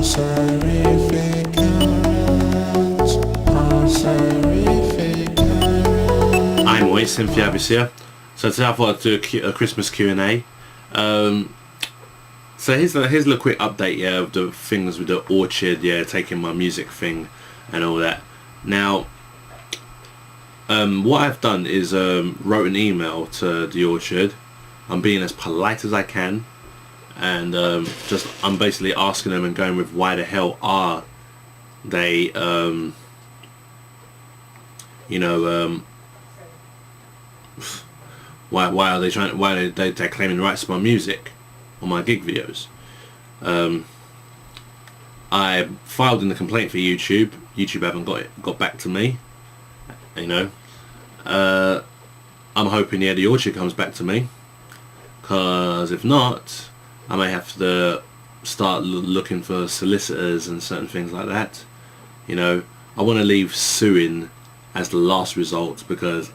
I'm always TEMPHUiBIS here. So today I thought I'd do a Christmas Q&A. So here's a little quick update, yeah, of the things with the Orchard, yeah, taking my music thing and all that. Now, what I've done is wrote an email to the Orchard. I'm being as polite as I can, and I'm basically asking them and going with why the hell are they, why are they trying? Why are they're claiming the rights to my music on my gig videos? I filed in the complaint for YouTube. YouTube haven't got back to me. You know, I'm hoping the Orchard comes back to me, because if not, I may have to start looking for solicitors and certain things like that. You know, I want to leave suing as the last result, because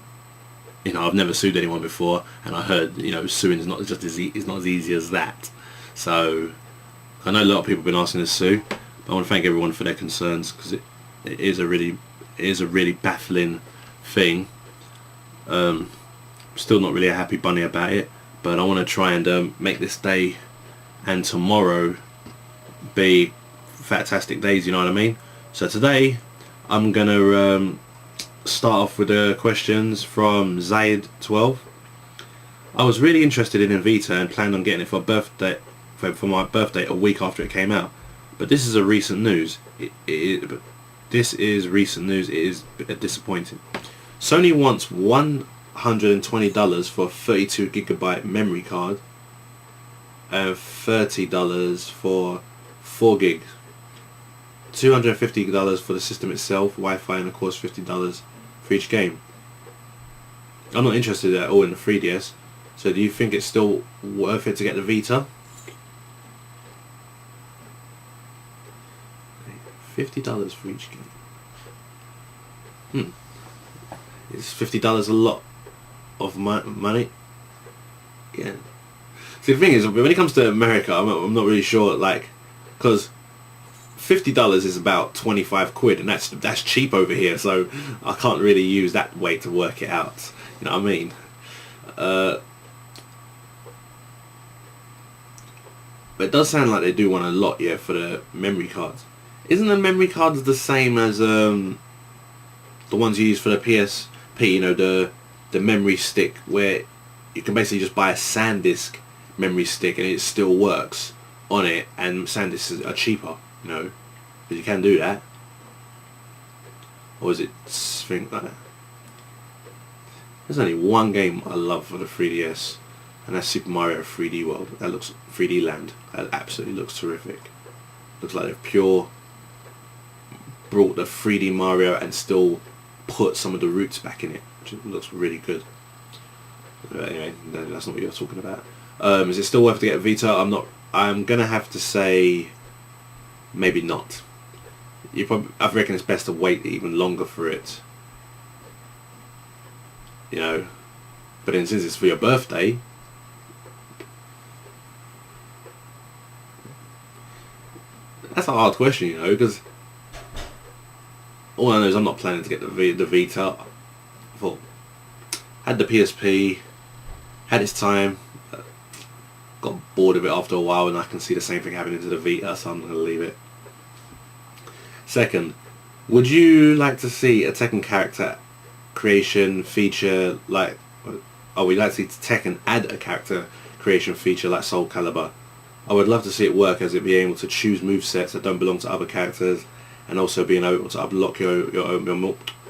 I've never sued anyone before, and I heard suing is not just it's not as easy as that. So I know a lot of people have been asking to sue, but I want to thank everyone for their concerns, because it is a really baffling thing. Still not really a happy bunny about it, but I want to try and make this day and tomorrow be fantastic days, you know what I mean? So today I'm gonna start off with the questions from Zayed12. I was really interested in Vita and planned on getting it for my birthday a week after it came out, but this is a recent news. This is recent news. It is disappointing. Sony wants $120 for a 32GB memory card and $30 for 4 gigs. $250 for the system itself, Wi-Fi, and of course $50 for each game. I'm not interested at all in the 3DS. So do you think it's still worth it to get the Vita? $50 for each game. Is $50 a lot of money? Yeah. See, the thing is, when it comes to America, I'm not really sure, like, because $50 is about 25 quid, and that's cheap over here, so I can't really use that way to work it out. You know what I mean? But it does sound like they do want a lot, yeah, for the memory cards. Isn't the memory cards the same as the ones you use for the PSP? You know, the memory stick, where you can basically just buy a SanDisk memory stick and it still works on it, and SanDisks are cheaper, you know, but you can do that. Or is it thing like that? There's only one game I love for the 3DS, and that's Super Mario 3D World. That looks 3D Land. That absolutely looks terrific. Looks like they've brought the 3D Mario and still put some of the roots back in it, which looks really good. Anyway, that's not what you're talking about. Is it still worth to get a Vita? I'm gonna have to say maybe not. I reckon it's best to wait even longer for it. You know, but then since it's for your birthday, that's a hard question, you know, because all I know is I'm not planning to get the Vita. I thought, had the PSP, had its time, got bored of it after a while, and I can see the same thing happening to the Vita, so I'm going to leave it. Second, would you like to see a Tekken character creation feature like... we'd like to see Tekken add a character creation feature like Soul Calibur. I would love to see it work, as it being able to choose movesets that don't belong to other characters, and also being able to unlock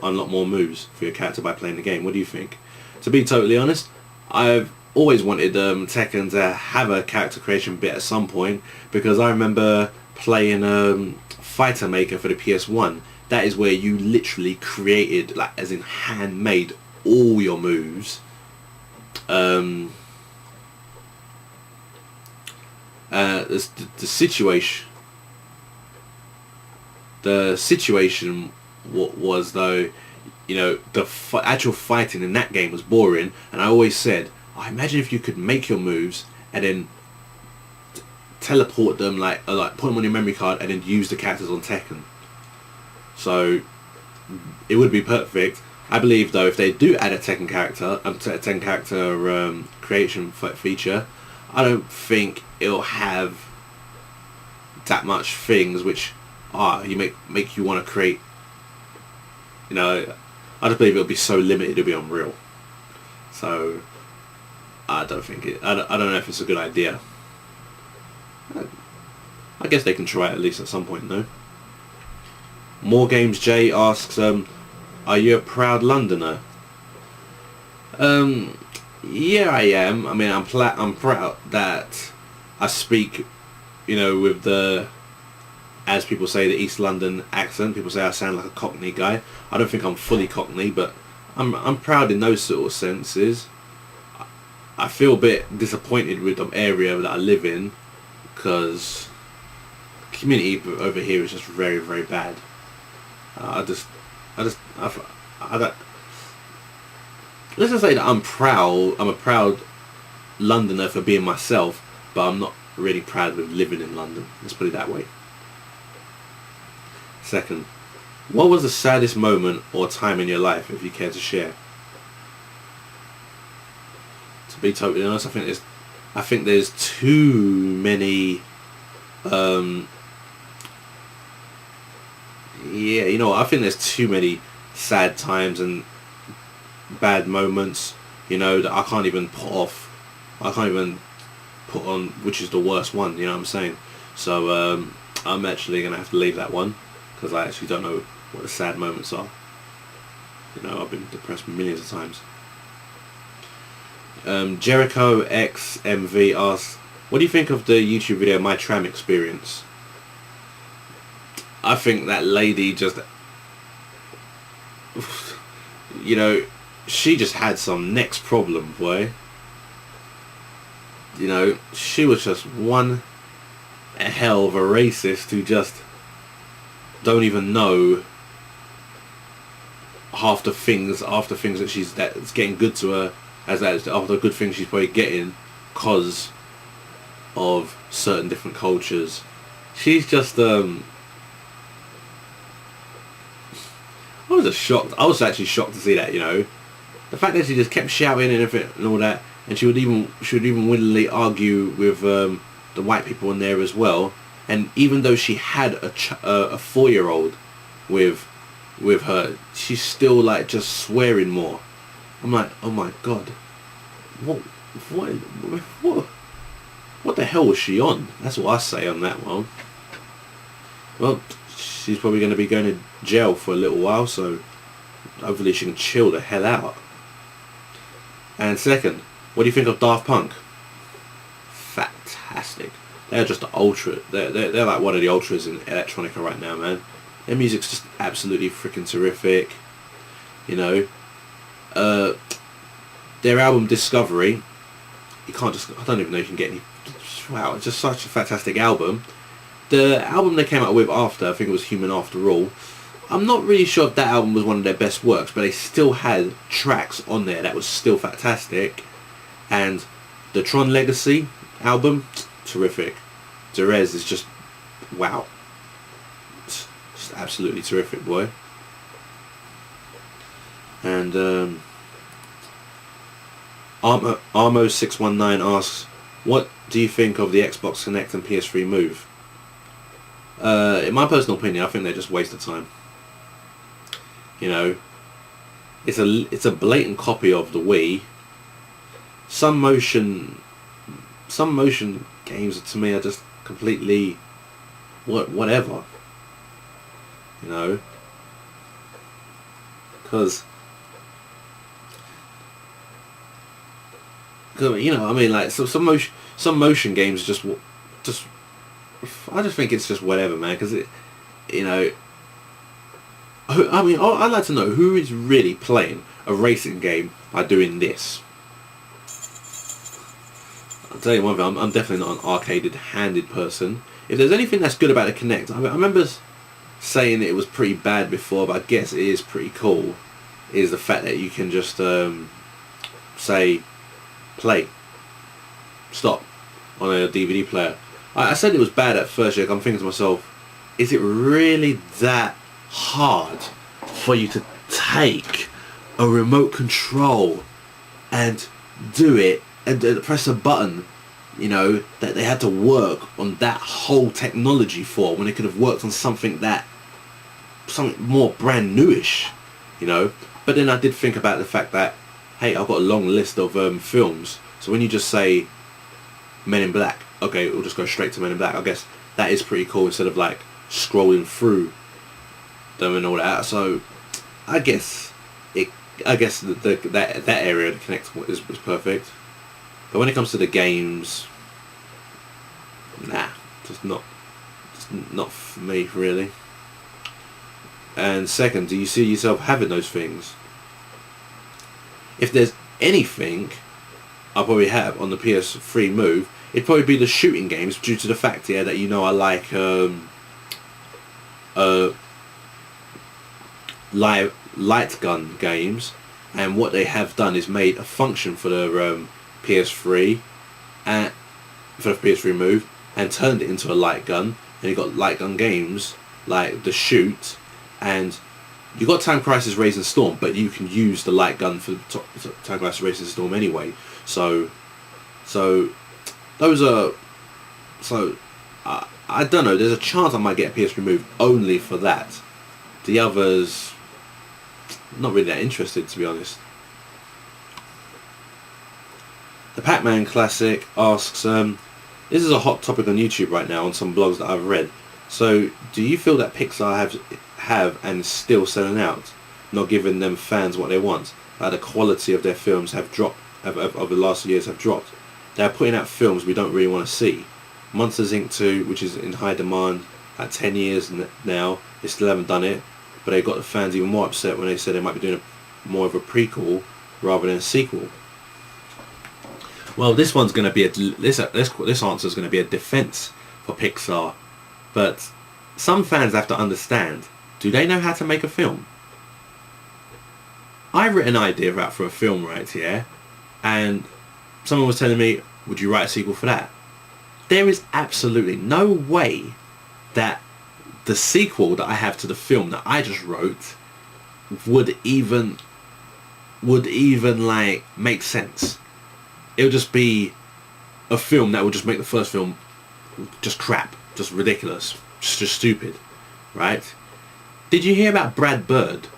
unlock more moves for your character by playing the game. What do you think? To be totally honest, I've always wanted Tekken to have a character creation bit at some point, because I remember playing Fighter Maker for the PS1. That is where you literally created, like, as in handmade, all your moves. The situation was, though, you know, the actual fighting in that game was boring, and I always said, imagine if you could make your moves and then teleport them, like put them on your memory card and then use the characters on Tekken. So it would be perfect. I believe though, if they do add a Tekken character, creation feature, I don't think it'll have that much things which you make you want to create. You know, I just believe it'll be so limited, it'll be unreal. So I don't think I don't know if it's a good idea. I guess they can try it at least at some point though. MooreGamesJay asks, are you a proud Londoner? Yeah, I am. I mean, I'm proud that I speak, you know, with the, as people say, the East London accent. People say I sound like a Cockney guy. I don't think I'm fully Cockney, but I'm proud in those sort of senses. I feel a bit disappointed with the area that I live in, because the community over here is just very, very bad. I don't, let's just say that I'm a proud Londoner for being myself, but I'm not really proud with living in London. Let's put it that way. Second, what was the saddest moment or time in your life, if you care to share? To be totally honest, I think there's too many. Yeah, you know, I think there's too many sad times and bad moments, you know, that I can't even put off. I can't even put on which is the worst one, you know what I'm saying? So I'm actually going to have to leave that one, because I actually don't know what the sad moments are. You know, I've been depressed millions of times. jerichoxmv asks, what do you think of the YouTube video My Tram Experience? I think that lady just, you know, she just had some next problem, boy. You know, she was just one hell of a racist who just don't even know half the things that that's getting good to her, as after the good things she's probably getting because of certain different cultures. She's just I was just shocked. I was actually shocked to see that, you know. The fact that she just kept shouting and everything and all that, and she would even willingly argue with the white people in there as well. And even though she had a 4-year-old with her, she's still like just swearing more. I'm like, oh my god, what the hell was she on? That's what I say on that one. Well, she's probably going to be going to jail for a little while, so hopefully she can chill the hell out. And second, what do you think of Daft Punk? Fantastic. They're just the ultra. They're like one of the ultras in electronica right now, man. Their music's just absolutely freaking terrific. You know, their album Discovery. I don't even know if you can get any. Wow, it's just such a fantastic album. The album they came out with after, I think it was Human After All, I'm not really sure if that album was one of their best works, but they still had tracks on there that was still fantastic. And the Tron Legacy album, terrific. Derez is just, wow. Just absolutely terrific, boy. And Armo619 asks, what do you think of the Xbox Connect and PS3 Move? In my personal opinion, I think they're just a waste of time. You know, it's a blatant copy of the Wii. Some motion games to me are just completely whatever. You know, because you know, I mean, like some motion games just I just think it's just whatever, man. Because it, you know, I mean, I'd like to know who is really playing a racing game by doing this. I'll tell you one thing, I'm definitely not an arcaded-handed person. If there's anything that's good about the Kinect, I remember saying it was pretty bad before, but I guess it is pretty cool, is the fact that you can just say, play, stop, on a DVD player. I said it was bad at first. Like, I'm thinking to myself, is it really that hard for you to take a remote control and do it and press a button, you know, that they had to work on that whole technology for, when they could have worked on something more brand newish, you know? But then I did think about the fact that, hey, I've got a long list of films, so when you just say Men in Black, okay, we'll just go straight to Men in Black. I guess that is pretty cool, instead of like scrolling through them and all that. So I guess that area to connect is perfect. But when it comes to the games, nah, just not for me, really. And second, do you see yourself having those things? If there's anything I'll probably have on the PS3 Move, it'd probably be the shooting games, due to the fact here that, you know, I like light gun games, and what they have done is made a function for the PS3 and for the PS3 Move, and turned it into a light gun, and you got light gun games like the Shoot, and you got Time Crisis Racing Storm, but you can use the light gun for Time Crisis Racing Storm anyway. So those are, I don't know, there's a chance I might get a PS3 Move only for that. The others, not really that interested, to be honest. ThePacmanClassic asks, this is a hot topic on YouTube right now on some blogs that I've read. So, do you feel that Pixar have and still selling out, not giving them fans what they want? Like, the quality of their films have dropped, over the last years have dropped. They're putting out films we don't really want to see. Monsters Inc. 2, which is in high demand, at 10 years now, they still haven't done it. But they got the fans even more upset when they said they might be doing more of a prequel rather than a sequel. Well, this one's going to be this answer is going to be a defense for Pixar. But some fans have to understand, do they know how to make a film? I've written an idea out for a film right here, and someone was telling me, would you write a sequel for that? There is absolutely no way that the sequel that I have to the film that I just wrote would even like make sense. It would just be a film that would just make the first film just crap, just ridiculous, just stupid, right? Did you hear about Brad Bird?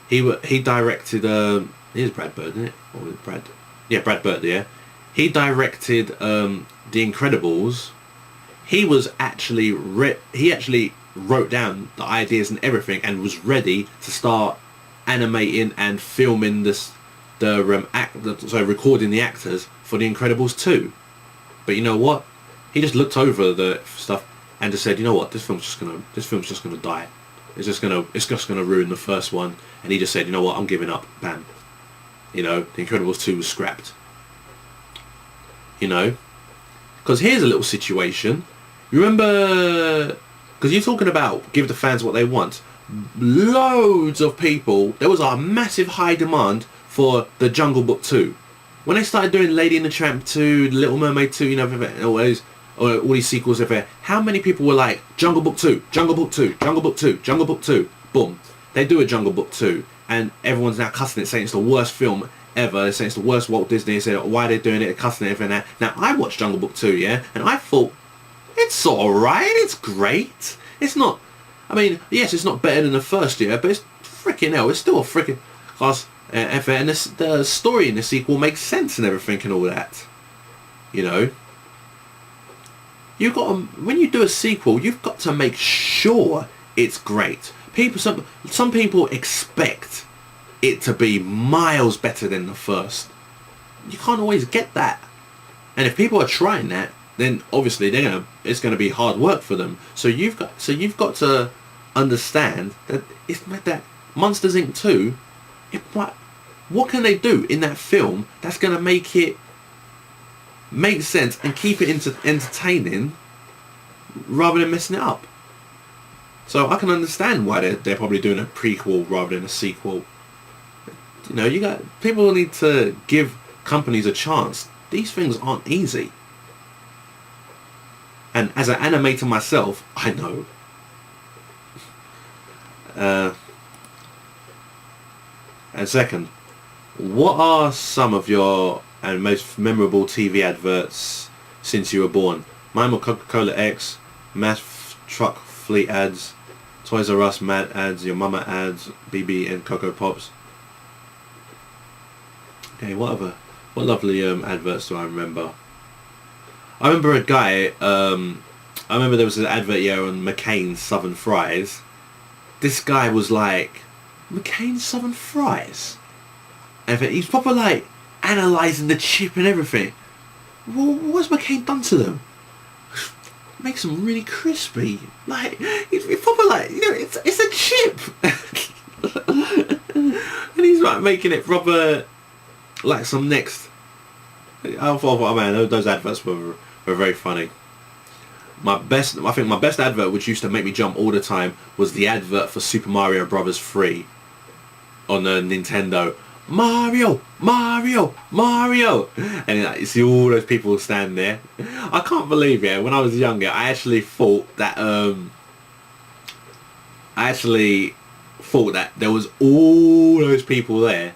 He directed. It is Brad Bird, isn't it? Or Brad? Yeah, Brad Bird. Yeah, he directed The Incredibles. He actually wrote down the ideas and everything, and was ready to start animating and filming recording the actors for The Incredibles 2. But you know what? He just looked over the stuff and just said, you know what, this film's just gonna die. It's just gonna ruin the first one. And he just said, you know what, I'm giving up. Bam. You know, The Incredibles 2 was scrapped. You know, because here's a little situation. You remember? Because you're talking about give the fans what they want. Loads of people. There was a massive high demand for the Jungle Book 2. When they started doing Lady and the Tramp 2, Little Mermaid 2, you know, all these sequels everywhere, how many people were like, Jungle Book 2, Jungle Book 2, Jungle Book 2, Jungle Book 2, boom. They do a Jungle Book 2, and everyone's now cussing it, saying it's the worst film ever. They're saying it's the worst Walt Disney. They say, why they're doing it, they're cussing it, everything. Now, I watched Jungle Book 2, yeah, and I thought, it's alright, it's great. It's not, I mean, yes, it's not better than the first year, but it's freaking hell, it's still a freaking class effort, and the story in the sequel makes sense and everything and all that. You know, when you do a sequel, you've got to make sure it's great. Some people expect it to be miles better than the first. You can't always get that, and if people are trying that, then obviously it's gonna be hard work for them. So you've got to understand that it's that Monsters Inc. 2. What can they do in that film that's gonna make it make sense and keep it entertaining rather than messing it up? So I can understand why they're probably doing a prequel rather than a sequel. You know, people need to give companies a chance. These things aren't easy. And as an animator myself, I know. And second, what are some of your and most memorable TV adverts since you were born? Mine were Coca-Cola X, Mass Truck Fleet ads, Toys R Us Mad ads, Your Mama ads, BB and Cocoa Pops. Okay, what lovely adverts do I remember? I remember a guy, I remember there was an advert here on McCain's Southern Fries. This guy was like, McCain's Southern Fries? And he's proper like analysing the chip and everything. Well, what's McCain done to them? Makes them really crispy. Like, it's proper like, you know, it's a chip. And he's like making it proper like some next. I thought, oh man, those adverts were very funny. I think my best advert, which used to make me jump all the time, was the advert for Super Mario Brothers 3 on the Nintendo. Mario, Mario, Mario, and like, you see all those people stand there. I can't believe it. When I was younger, I actually thought that there was all those people there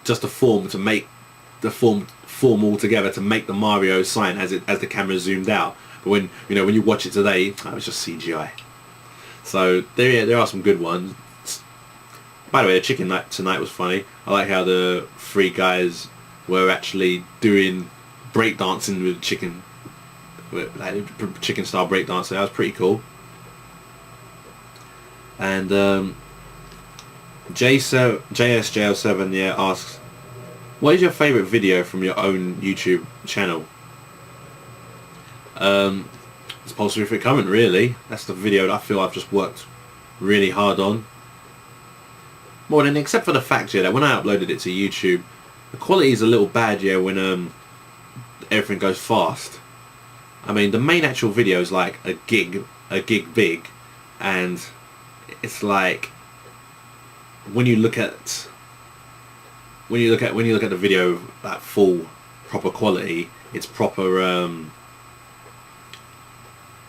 just to form all together to make the Mario sign as the camera zoomed out. But when you watch it today, it was just CGI. So there are some good ones. By the way, the chicken night tonight was funny. I like how the three guys were actually doing breakdancing with chicken, like chicken style breakdancing. That was pretty cool. And JSJL7 asks, what is your favourite video from your own YouTube channel? It's Pulse Through Current, really. That's the video that I feel I've just worked really hard on. More than, except for the fact, that when I uploaded it to YouTube, the quality is a little bad, when everything goes fast. I mean, the main actual video is like a gig big, and it's like when you look at the video at full proper quality, it's proper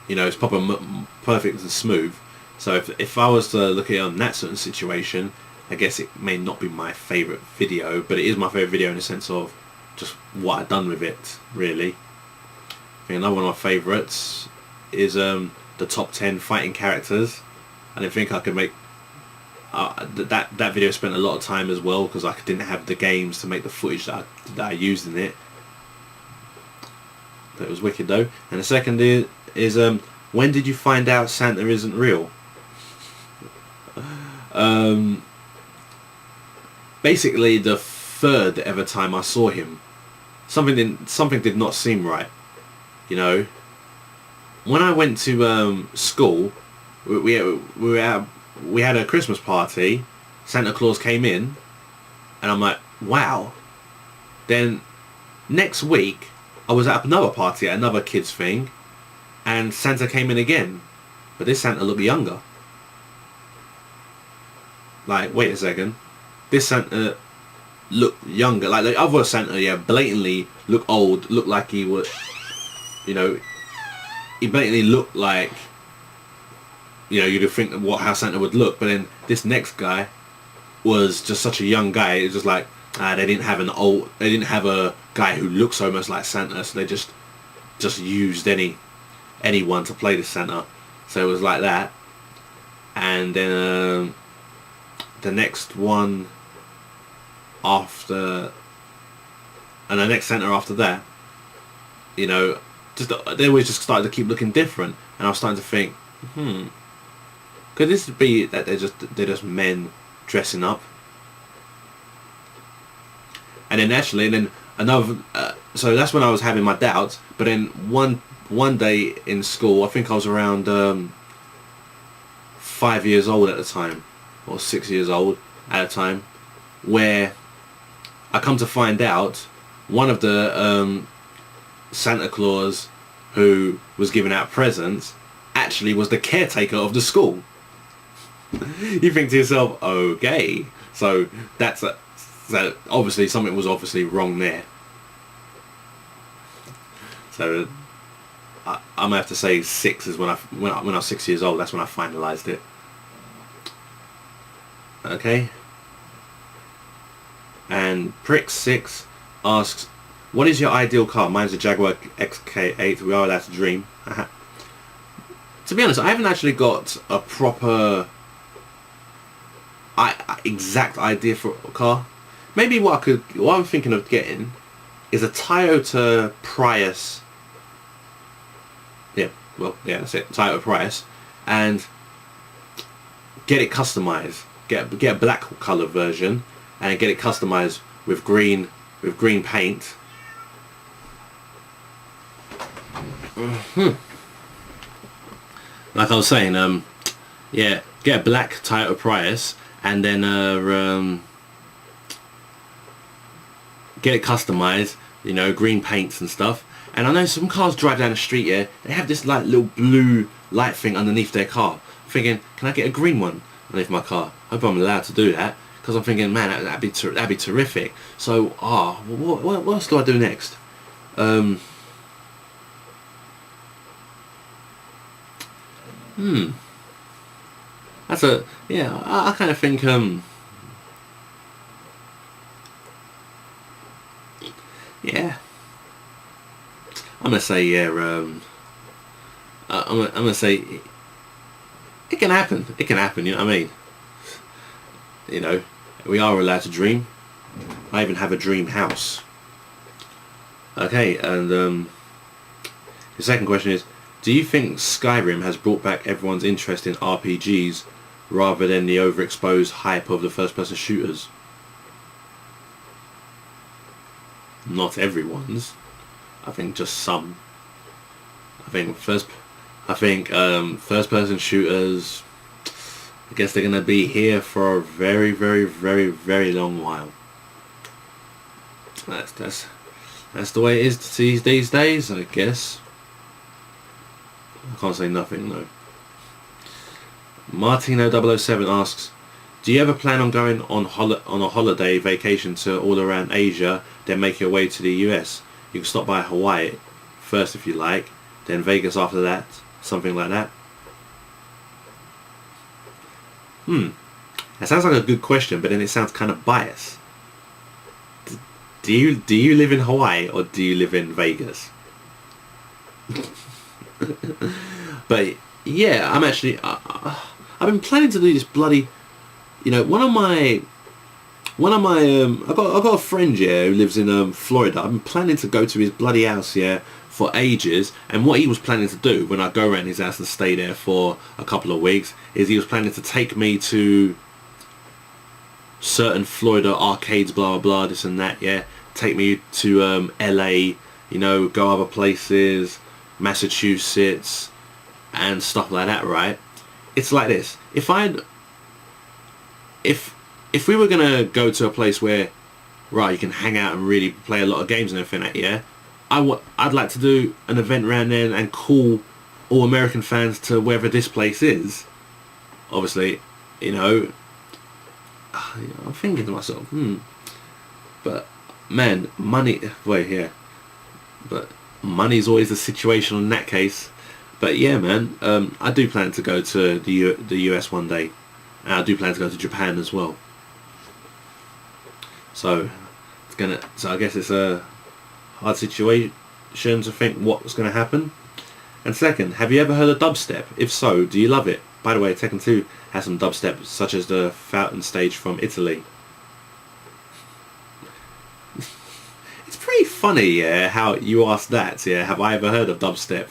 it's proper perfect and smooth. So if I was to look at it on that certain situation, I guess it may not be my favourite video, but it is my favourite video in the sense of just what I've done with it, really. I think another one of my favourites is the top 10 fighting characters. I didn't think I could make that video. Spent a lot of time as well because I didn't have the games to make the footage that I used in it. But it was wicked though. And the second is when did you find out Santa isn't real? Basically the third ever time I saw him, something did not seem right. When I went to school, we had a Christmas party. Santa Claus came in, and I'm like, wow. Then next week I was at another party at another kids thing, and Santa came in again, but this Santa looked younger. Like, wait a second, this Santa looked younger. Like the other Santa, blatantly looked old, looked like he would, he blatantly looked like, you'd think how Santa would look. But then this next guy was just such a young guy. It was just like they didn't have a guy who looked so much like Santa, so they just used anyone to play the Santa. So it was like that. And then the next one after, and the next Santa after that, they always just started to keep looking different, and I was starting to think, could this be that they're just men dressing up? And then another, so that's when I was having my doubts. But then one day in school, I think I was around 5 years old at the time, or 6 years old at the time, where I come to find out one of the Santa Claus who was giving out presents actually was the caretaker of the school. You think to yourself, okay, so so obviously something was wrong there. So I'm gonna have to say 6 is when I was 6 years old. That's when I finalised it. Okay. And Prick6 asks, what is your ideal car? Mine's a Jaguar XK8. We are allowed to dream. To be honest, I haven't actually got a proper exact idea for a car. Maybe what I'm thinking of getting is a Toyota Prius. Yeah, well, yeah, that's it. Toyota Prius, and get it customized. Get a black color version, and get it customized with green paint. Like I was saying, yeah, get a black Toyota Prius, and then get it customized, you know, green paints and stuff. And I know some cars drive down the street, yeah, they have this like little blue light thing underneath their car. I'm thinking, can I get a green one underneath my car? I hope I'm allowed to do that, because I'm thinking, man, that'd be terrific. So, what else do I do next? That's yeah, I kind of think yeah, I'm gonna say, yeah, I'm gonna say it can happen. It can happen, you know what I mean? You know, we are allowed to dream. I even have a dream house. Okay, and the second question is, do you think Skyrim has brought back everyone's interest in RPGs rather than the overexposed hype of the first-person shooters? Not everyone's. I think just some. I think first-person shooters, I guess they're gonna be here for a very, very, very, very long while. That's the way it is these days, I guess. I can't say nothing, no. Martino007 asks, do you ever plan on going on a holiday vacation to all around Asia, then make your way to the US? You can stop by Hawaii first if you like, then Vegas after that, something like that. That sounds like a good question, but then it sounds kind of biased. Do you live in Hawaii or do you live in Vegas? But yeah, I'm actually I've been planning to do this bloody, you know, one of my I've got a friend, yeah, who lives in Florida. I've been planning to go to his bloody house, yeah, for ages. And what he was planning to do when I go around his house and stay there for a couple of weeks is he was planning to take me to certain Florida arcades, blah blah blah, this and that, yeah. Take me to LA, you know, go other places, Massachusetts and stuff like that, right? It's like this. If we were gonna go to a place where, right, you can hang out and really play a lot of games and everything, yeah, I'd like to do an event around there and call all American fans to wherever this place is. Obviously, you know, I'm thinking to myself, but man, money. Wait, yeah, but money's always a situation in that case. But yeah, man, I do plan to go to the US one day, and I do plan to go to Japan as well. So I guess it's a hard situation to think what's gonna happen. And second, have you ever heard of dubstep? If so, do you love it? By the way, Tekken 2 has some dubstep, such as the fountain stage from Italy. It's pretty funny, yeah, how you asked that, yeah, have I ever heard of dubstep?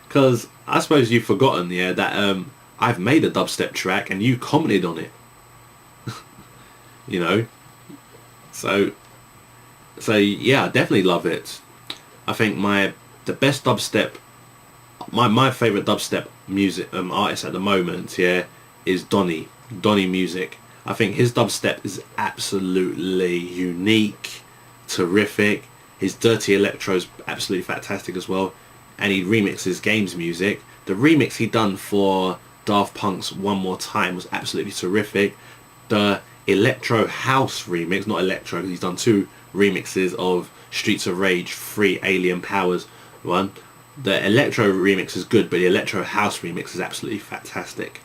Because I suppose you've forgotten, yeah, that I've made a dubstep track and you commented on it. You know? So yeah, I definitely love it. I think the best dubstep, my favourite dubstep music artist at the moment, yeah, is Donny Music. I think his dubstep is absolutely unique, terrific. His dirty electro is absolutely fantastic as well, and he remixes games music. The remix he done for Daft Punk's One More Time was absolutely terrific. The electro house remix, not electro, he's done 2 remixes of Streets of Rage 3 Alien Powers one. the electro remix is good, but the electro house remix is absolutely fantastic.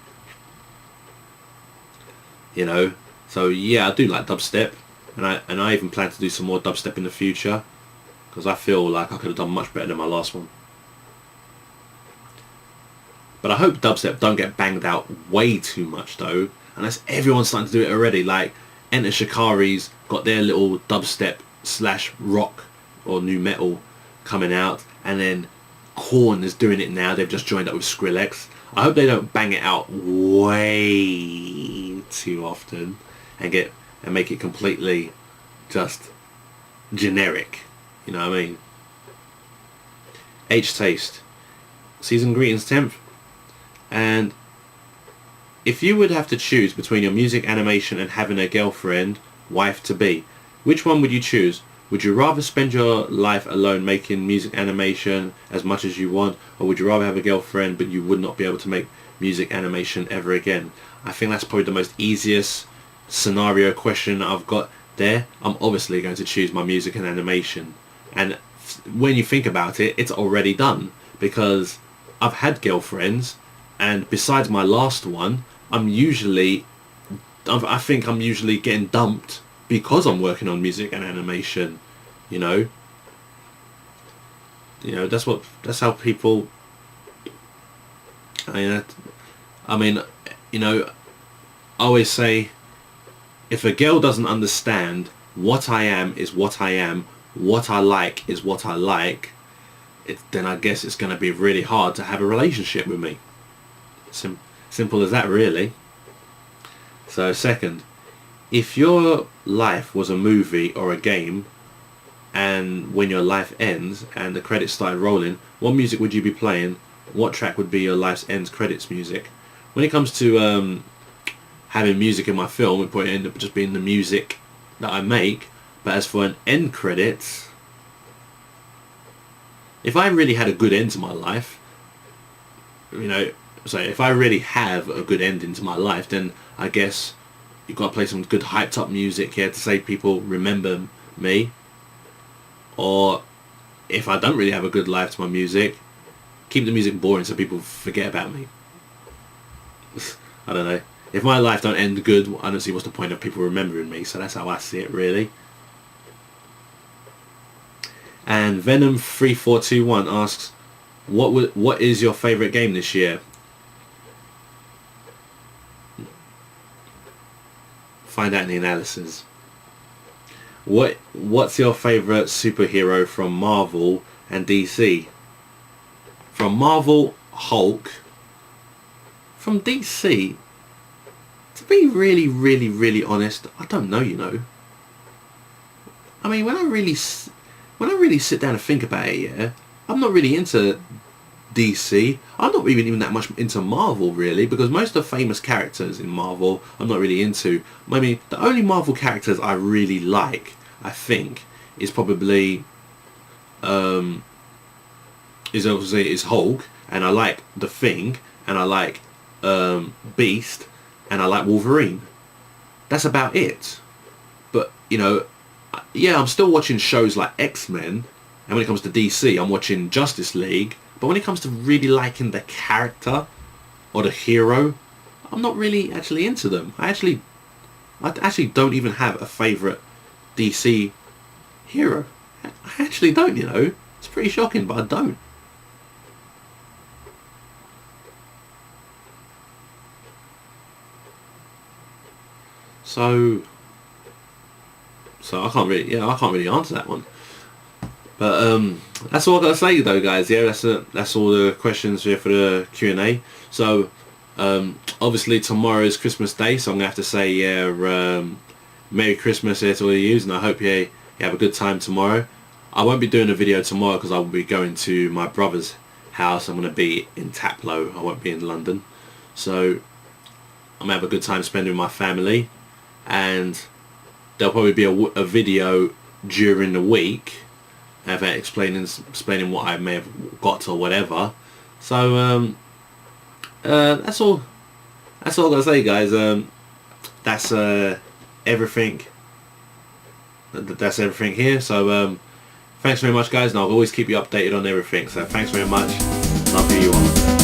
You know, so yeah, I do like dubstep, and I even plan to do some more dubstep in the future, because I feel like I could have done much better than my last one. But I hope dubstep don't get banged out way too much though, unless everyone's starting to do it already. Like Enter Shikari's got their little dubstep / rock or new metal coming out, and then Korn is doing it now. They've just joined up with Skrillex. I hope they don't bang it out way too often and make it completely just generic. You know what I mean? htaste. Season greetings, Temp. And if you would have to choose between your music animation and having a girlfriend, wife to be, which one would you choose? Would you rather spend your life alone making music animation as much as you want, or would you rather have a girlfriend but you would not be able to make music animation ever again? I think that's probably the most easiest scenario question I've got there. I'm obviously going to choose my music and animation. And when you think about it, it's already done, because I've had girlfriends, and besides my last one, I think I'm usually getting dumped because I'm working on music and animation. You know, that's how people. I mean, you know, I always say, if a girl doesn't understand what I am is what I am, what I like is what I like, then I guess it's going to be really hard to have a relationship with me. Simple as that, really. So second, if your life was a movie or a game, and when your life ends and the credits started rolling, what music would you be playing? What track would be your life's ends credits music? When it comes to having music in my film, it probably end up just being the music that I make. But as for an end credits, if I really had a good end to my life, you know, so if I really have a good ending to my life, then I guess you've got to play some good hyped up music here to say people remember me. Or if I don't really have a good life to my music, keep the music boring so people forget about me. I don't know. If my life don't end good, I don't see what's the point of people remembering me. So that's how I see it, really. And Venom3421 asks, what is your favourite game this year? Find out in the analysis. What's your favourite superhero from Marvel and DC? From Marvel, Hulk. From DC, to be really, really, really honest, I don't know, you know. I mean, when I really sit down and think about it, yeah, I'm not really into DC. I'm not even that much into Marvel, really, because most of the famous characters in Marvel I'm not really into. I mean, the only Marvel characters I really like, I think, is probably is Hulk, and I like The Thing, and I like Beast, and I like Wolverine. That's about it. But, you know, yeah, I'm still watching shows like X-Men, and when it comes to DC, I'm watching Justice League. But when it comes to really liking the character or the hero, I'm not really actually into them. I actually don't even have a favourite DC hero. I actually don't, you know. It's pretty shocking, but I don't. So I can't really answer that one. But that's all I gotta say though, guys. Yeah, that's all the questions here for the Q&A. So obviously tomorrow's Christmas Day, so I'm gonna have to say Merry Christmas here to all of you, and I hope you have a good time tomorrow. I won't be doing a video tomorrow because I will be going to my brother's house. I'm gonna be in Taplow. I won't be in London, so I'm gonna have a good time spending with my family, and there'll probably be a video during the week explaining what I may have got or whatever. So that's all I gotta say, guys. That's everything. That's everything here. So Thanks very much, guys, and I'll always keep you updated on everything. So thanks very much, and I'll see you on.